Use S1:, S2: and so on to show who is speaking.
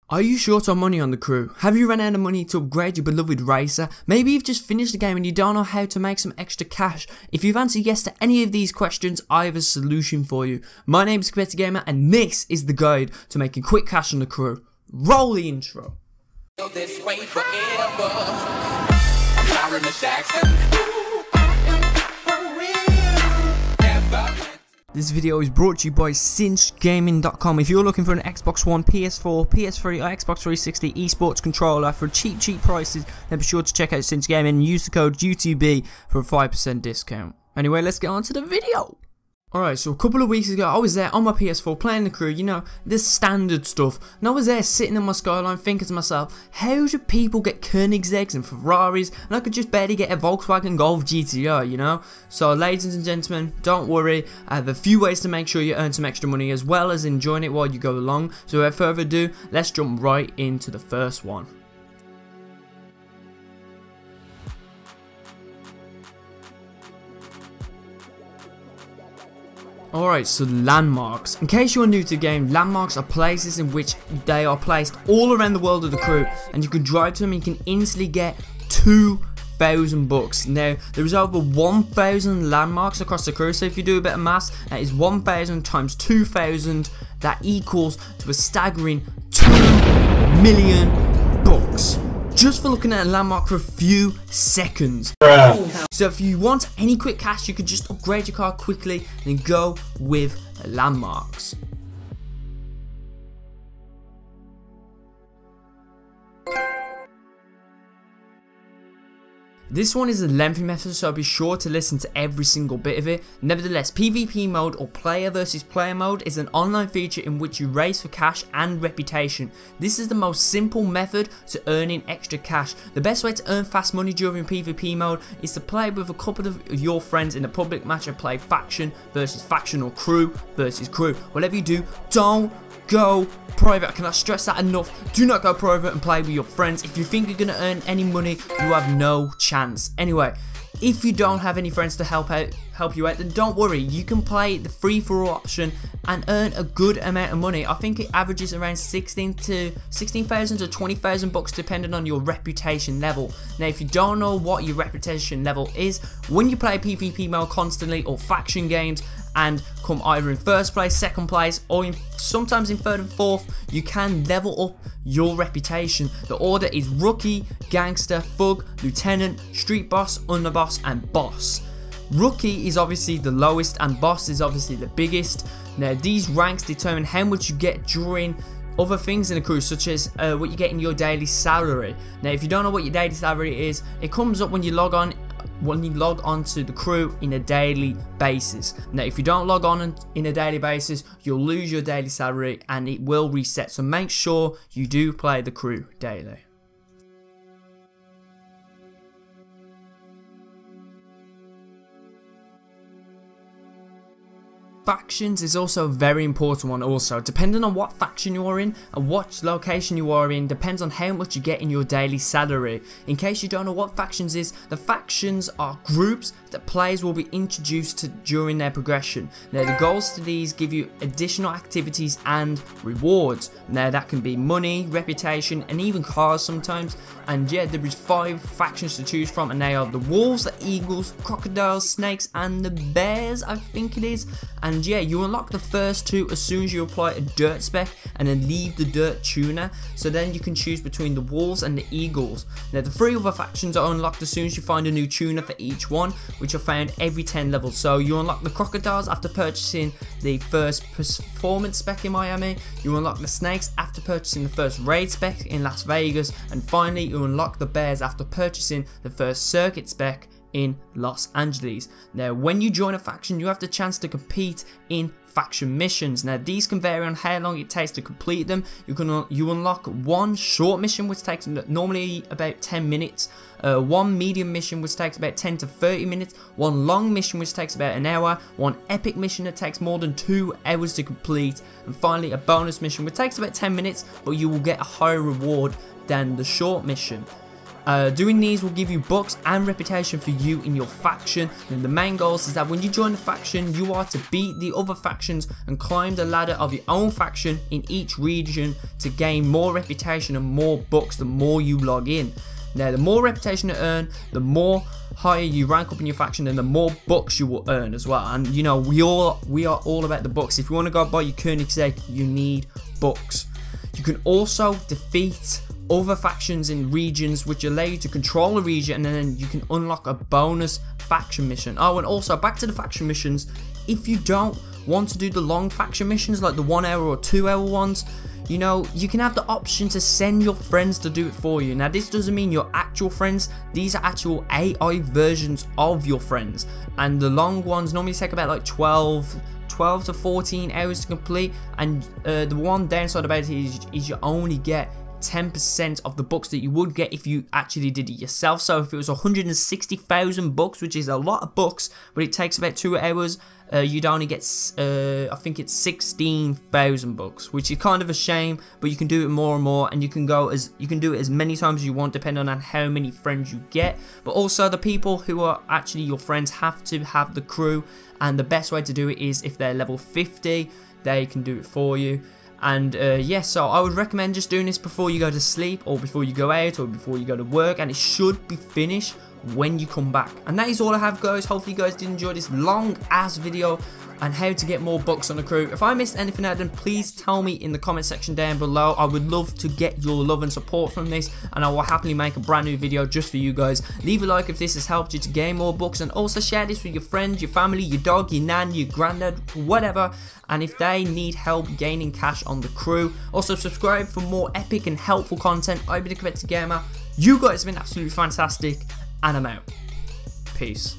S1: Are you short on money on the crew? Have you run out of money to upgrade your beloved racer? Maybe you've just finished the game and you don't know how to make some extra cash. If you've answered yes to any of these questions, I have a solution for you. My name is Competitive Gamer and this is the guide to making quick cash on the crew. Roll the intro.
S2: This way forever. I'm Byron Jackson.
S1: This video is brought to you by cinchgaming.com. If you're looking for an Xbox One, PS4, PS3 or Xbox 360 esports controller for cheap prices, then be sure to check out Cinch Gaming and use the code UTB for a 5% discount. Anyway, let's get on to the video. Alright, so a couple of weeks ago, I was there on my PS4 playing the crew, you know, the standard stuff. And I was there sitting in my Skyline thinking to myself, how do people get Koenigsegg's and Ferraris? And I could just barely get a Volkswagen Golf GTR, you know? So, ladies and gentlemen, don't worry. I have a few ways to make sure you earn some extra money as well as enjoying it while you go along. So, without further ado, let's jump right into the first one. Alright, so landmarks. In case you are new to the game, landmarks are places in which they are placed all around the world of the crew, and you can drive to them and you can instantly get 2,000 bucks. Now, there is over 1,000 landmarks across the crew, so if you do a bit of maths, that is 1,000 times 2,000, that equals to a staggering 2 million bucks. Just for looking at a landmark for a few seconds. So if you want any quick cash, you can just upgrade your car quickly and go with landmarks. This one is a lengthy method, so be sure to listen to every single bit of it. Nevertheless, PvP mode or player versus player mode is an online feature in which you race for cash and reputation. This is the most simple method to earning extra cash. The best way to earn fast money during PvP mode is to play with a couple of your friends in a public match and play faction versus faction or crew versus crew. Whatever you do, don't go private. I cannot stress that enough. Do not go private and play with your friends. If you think you're going to earn any money, you have no chance. Anyway, if you don't have any friends to help you out, then don't worry. You can play the free-for-all option and earn a good amount of money. I think it averages around 16,000 to 20,000 bucks depending on your reputation level. Now, if you don't know what your reputation level is, when you play PvP mode constantly or faction games and come either in first place, second place, or sometimes in third and fourth, you can level up your reputation. The order is Rookie, Gangster, Thug, Lieutenant, Street Boss, Underboss, and Boss. Rookie is obviously the lowest and Boss is obviously the biggest. Now, these ranks determine how much you get during other things in the crew, such as what you get in your daily salary. Now, if you don't know what your daily salary is, it comes up when you log on to the crew in a daily basis. Now, if you don't log on in a daily basis, you'll lose your daily salary and it will reset. So make sure you do play the crew daily. Factions is also a very important one also. Depending on what faction you are in and what location you are in depends on how much you get in your daily salary. In case you don't know what factions is, the factions are groups that players will be introduced to during their progression. Now, the goals to these give you additional activities and rewards. Now, that can be money, reputation, and even cars sometimes. And yeah, there is 5 factions to choose from, and they are the wolves, the eagles, crocodiles, snakes, and the bears, I think it is. And yeah, you unlock the first 2 as soon as you apply a dirt spec and then leave the dirt tuner. So then you can choose between the wolves and the eagles. Now, the 3 other factions are unlocked as soon as you find a new tuner for each one, which are found every 10 levels. So you unlock the crocodiles after purchasing the first performance spec in Miami. You unlock the snakes after purchasing the first raid spec in Las Vegas. And finally, you unlock the bears after purchasing the first circuit spec in Los Angeles. Now, when you join a faction, you have the chance to compete in faction missions. Now, these can vary on how long it takes to complete them. You unlock one short mission which takes normally about 10 minutes, one medium mission which takes about 10 to 30 minutes, one long mission which takes about an hour, one epic mission that takes more than 2 hours to complete, and finally a bonus mission which takes about 10 minutes, but you will get a higher reward than the short mission. Doing these will give you books and reputation for you in your faction. And the main goals is that when you join the faction, you are to beat the other factions and climb the ladder of your own faction in each region to gain more reputation and more books the more you log in. Now, the more reputation you earn, the more higher you rank up in your faction, and the more books you will earn as well. And you know, we are all about the books. If you want to go buy your Koenigsegg, you need books. You can also defeat other factions in regions, which allow you to control a region, and then you can unlock a bonus faction mission. Oh, and also back to the faction missions. If you don't want to do the long faction missions like the 1 hour or 2 hour ones, you know, you can have the option to send your friends to do it for you. Now, this doesn't mean your actual friends. These are actual AI versions of your friends. And the long ones normally take about like 12 to 14 hours to complete. And the one downside about it is you only get 10% of the books that you would get if you actually did it yourself. So if it was 160,000 books, which is a lot of books, but it takes about 2 hours, you'd only get, I think it's 16,000 books, which is kind of a shame. But you can do it more and more, and you can do it as many times as you want, depending on how many friends you get. But also, the people who are actually your friends have to have the crew, and the best way to do it is if they're level 50, they can do it for you. And yeah, so I would recommend just doing this before you go to sleep, or before you go out, or before you go to work, and it should be finished when you come back. And that is all I have, guys. Hopefully you guys did enjoy this long ass video and how to get more books on the crew. If I missed anything out, then please tell me in the comment section down below. I would love to get your love and support from this, and I will happily make a brand new video just for you guys. Leave a like if this has helped you to gain more books, and also share this with your friends, your family, your dog, your nan, your granddad, whatever. And if they need help gaining cash on the crew, also subscribe for more epic and helpful content. I've been the Competitive Gamer. You guys have been absolutely fantastic, and I'm out. Peace.